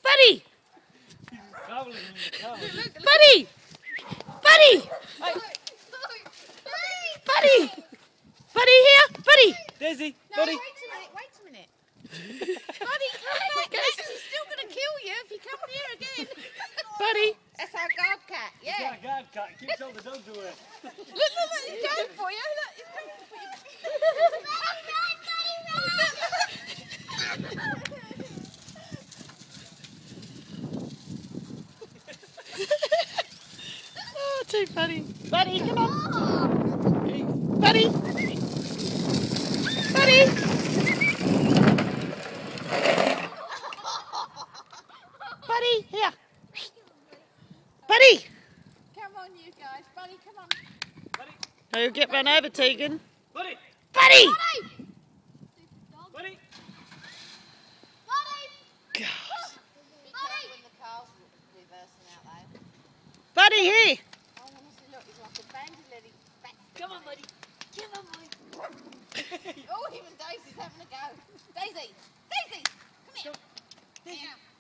Buddy! Travelling in the car. Buddy! Buddy! Buddy! Buddy here! Buddy! Daisy, No, buddy. wait a minute. Buddy, come back. She's still going to kill you if you come here again. Buddy! That's our guard cat, yeah. Yeah, guard cat keeps all the dogs away. Look, he's going for you. Look, he's coming for you. Oh, too funny. Buddy, come on. Hey. Buddy! Buddy! Buddy, here. Buddy! Come on, you guys. Buddy, come on. Buddy, Oh, you'll get run over, Tegan. buddy, Buddy! buddy. God. Be careful when the car's reversing out there. Buddy, here. Oh, honestly, look, he's like a bandy lady. Come on, buddy. Come on, boy. Oh, even Daisy's having a go. Daisy! Daisy! Come here. Daisy.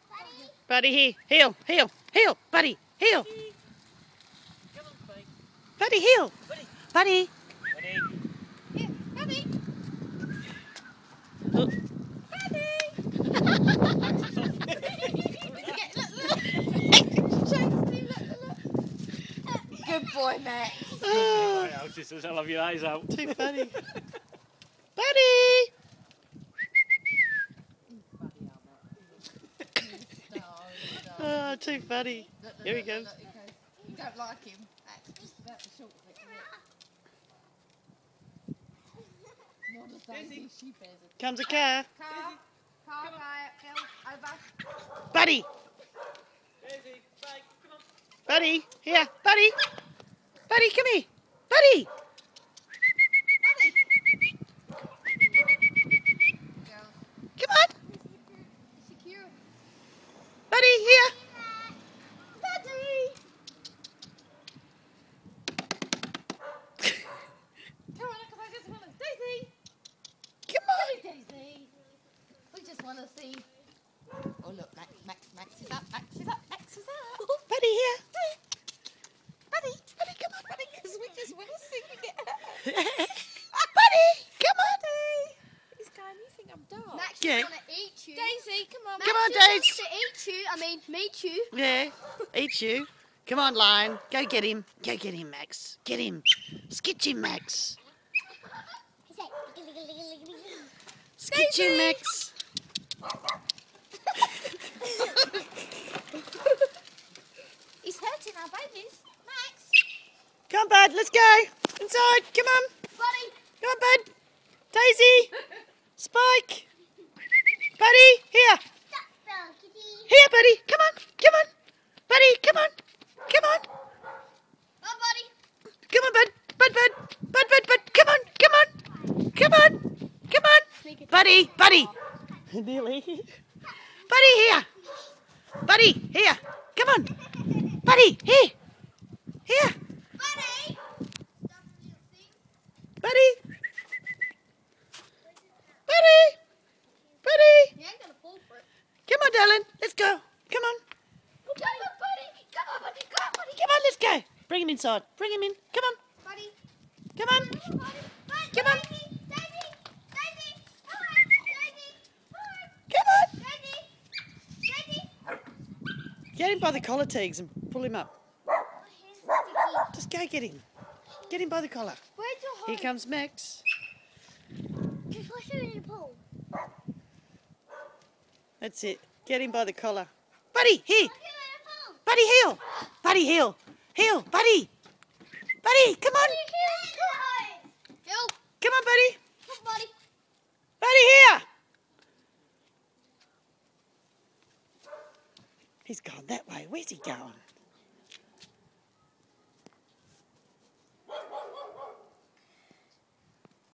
Buddy! Buddy, here. Heel, heel, heel. Buddy, heel. Come on, buddy. Buddy, heel. Buddy. Buddy. Buddy. Here, Buddy! Oh. Good boy, Max. Oh, Right out, she says, I'll have your eyes out. too funny. Buddy! Oh, too funny. Here he goes. You don't like him. That's just about the short of it, isn't it? Not as Daisy, she bears it. Comes a car. Car, over. Buddy! Daisy, bye. Come on. Buddy! Here! Buddy! Buddy, come here! Buddy! Come on! Secure. Buddy, here! Buddy! Come on, because I just want to... Daisy! Come on! Daisy! We just want to see... Oh, look, Max is up, Max is up, Max is up. Buddy, here! Buddy, come on, buddy, because we just want to see you get Buddy! Come on! He's going, you think I'm dark? Max Yeah. is gonna eat you. Daisy, come on. Come on, Max Daisy! wants to eat you. I mean, meet you. Yeah, eat you. Come on, Lion. Go get him. Go get him, Max. Get him. Skitch him, Max. Skitch him, Max. He's hurting our babies. Max. Come on, bud. Let's go. Inside. Come on. Buddy. Come on, bud. Daisy. Spike. Buddy. Here. Here, buddy. Come on. Come on. Buddy, come on. Come on. Oh, buddy. Come on, bud. Bud. Come on. Come on. Come on. Come on. Buddy. Buddy. Nearly. Buddy, here. Buddy, here. Come on. Buddy, here. Here. Buddy. Buddy. Buddy. Buddy. You ain't gonna fall for it. Come on, darling. Let's go. Come on. Come on, buddy. Come on, buddy. Come on, buddy. Come on, let's go. Bring him inside. Bring him in. Come on. Buddy. Come on. Come on, buddy. Come on. Daisy. Daisy. Daisy. Come on. Daisy. Come on. Daisy. Daisy. Get him by the collar, Teagues, and pull him up. My hand's sticky. Just go get him. Get him by the collar. Where's your home? Here comes Max. Just watch him in the pool. That's it. Get him by the collar. Buddy, here. Watch him in the pool. Buddy, heel. Buddy, heel. Heel. Buddy. Buddy, come on. Hill. Come on, buddy. Come on, buddy. Buddy, here. He's gone that way. Where's he going?